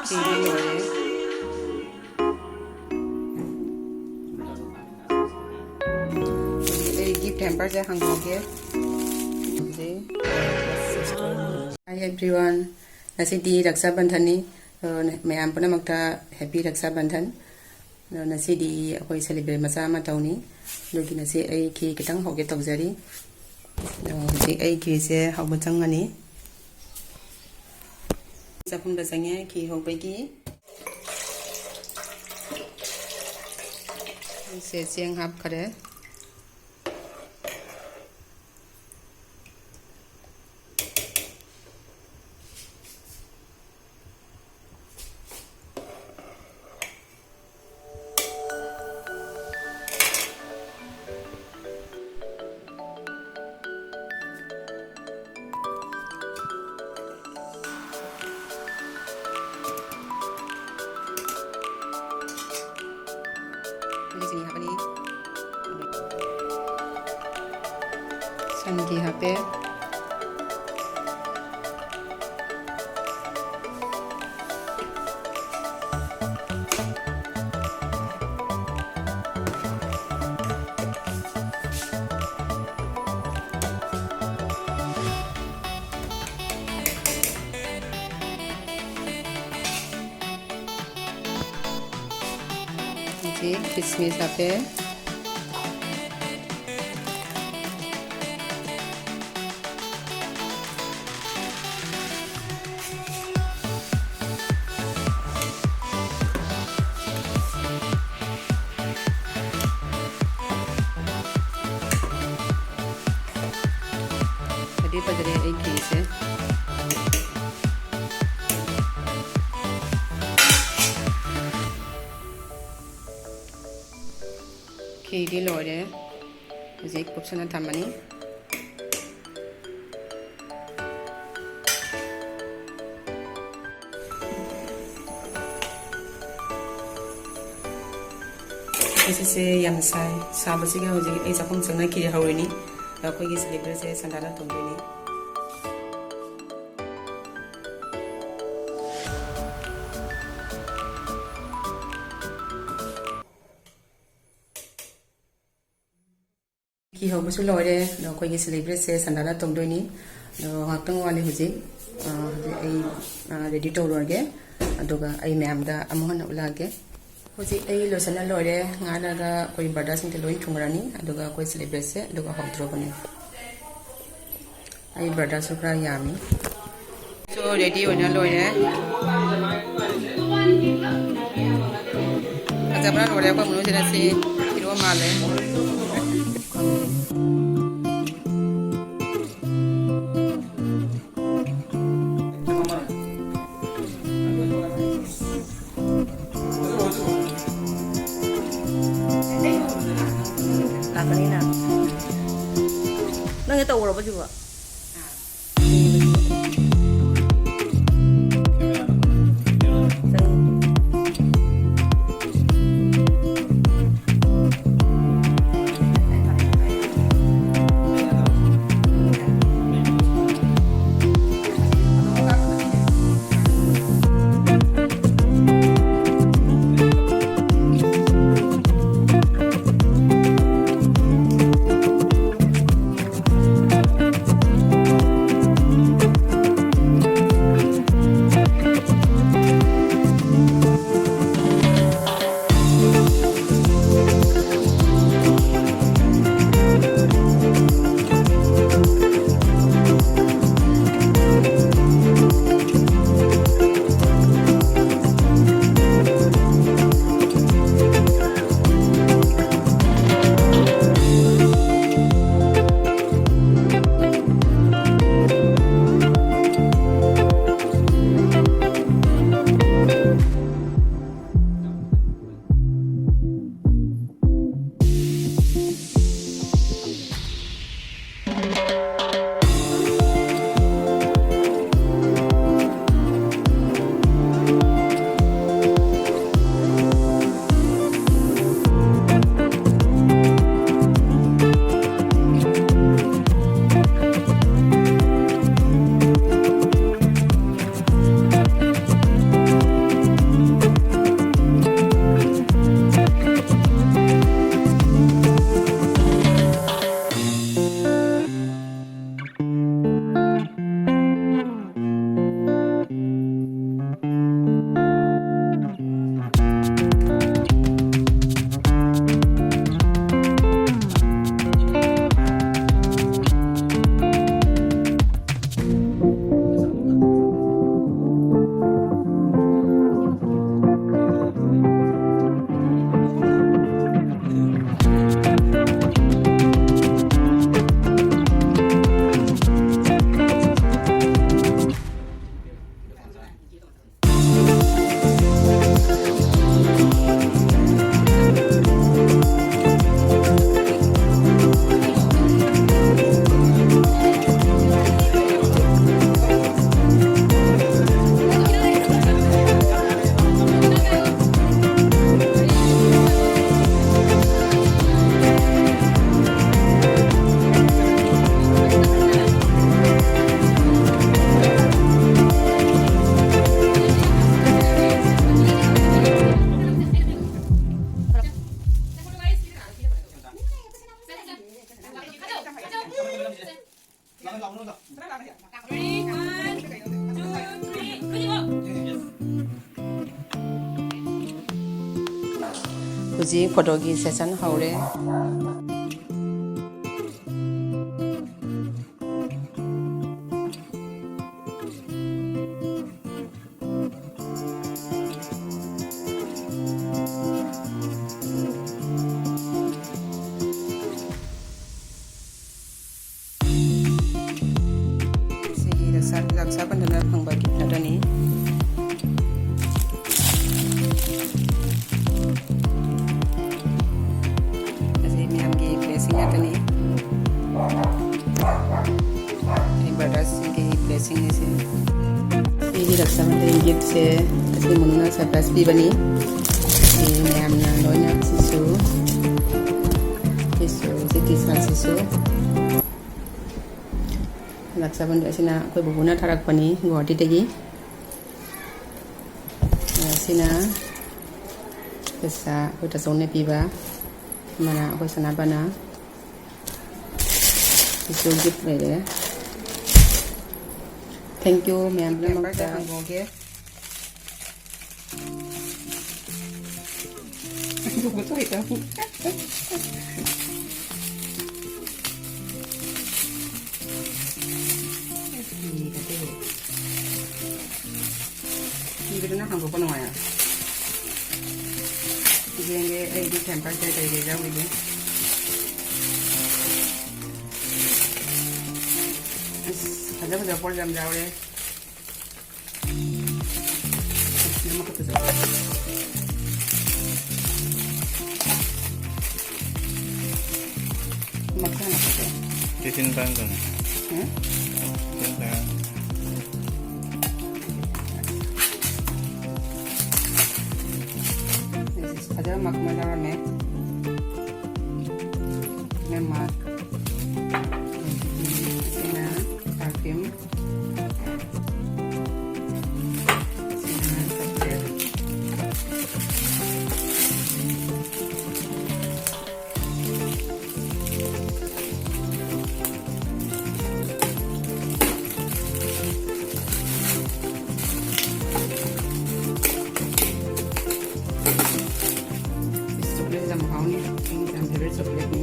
gift hamper se hangoge. Hi everyone. Nasi di Raksha bandhani. Mayam puna magta happy Raksha bandhan. Nasi di akoi celebrate masa ma tauni. Logi nasi ai ki kitang hoge tokjari. Nasi ai ki se hoge changani. Sapum da sangye ki hoge ki. Se siang hap kare. Sini apa ni? Fange hape. Kismis hape. Tadi pada dia Inggris ya. Kiri lore, jadi kupsana tamani. Isi se yang sai, sahabat sih kan jadi esa pun senang kiri haru ini. Aku ini selebrasi saya sandara tunggu ini. Ki hau busu lore no ko gi celebrate se sandala tongdoi ni no hatang wale huji ai ready to lorge aduga ai ma'am da amohon ulage huji ai lo sana lore ngana ga koi barda sing te loin thungrani aduga koi celebrate se aduga hotro bane ai barda sukra yami so ready ona lore ajabra lore ko munu jena se hiro male Kanina. Nang ito ulo ba juga? Huji photo ki session haure. Raksha bandhan phangba gift adani. Asi miyam gi blessing adani. Ek baras ki blessing ni se. Ini Raksha bandhan gift se asi munna surprise pi bani. Ini miyam na loina sisu. Sisu sikisan sisu. Raksha bandhan sina koi bubuna tharak pani Guwahati tegi sina pesa koi tasone piba mana koi sana bana isu gift lele. Thank you ma'am lamangta goge buku itu ini na hango kono ya jenge di tempat saya dari jauh ini ada por jam jauh deh nama kata saya makan apa sih kitin bandhan ada mak malam mak sina parfum sina Cachar coklat ni.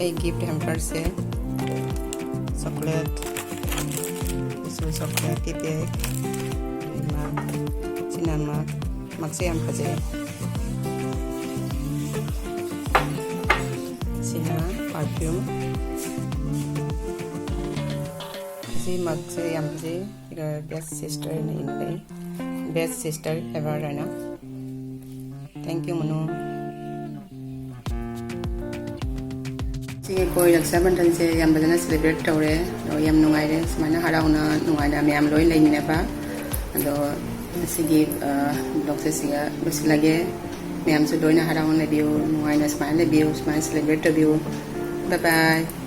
Ini gift hamper se coklat isu coklat tipe mak sinan mak se yang kaje sina parfum si mak se yang kaje best sister in play best sister ever Rana. Thank you Manu. Koi Raksha bandhan se yam badana celebrate tawre do yam nungai re sumana harauna nungai da miyam loi leini ba ado sigi blog se siga losilage miyam su loina harauna biu nungai na smile biu smile celebrate biu. Bye bye.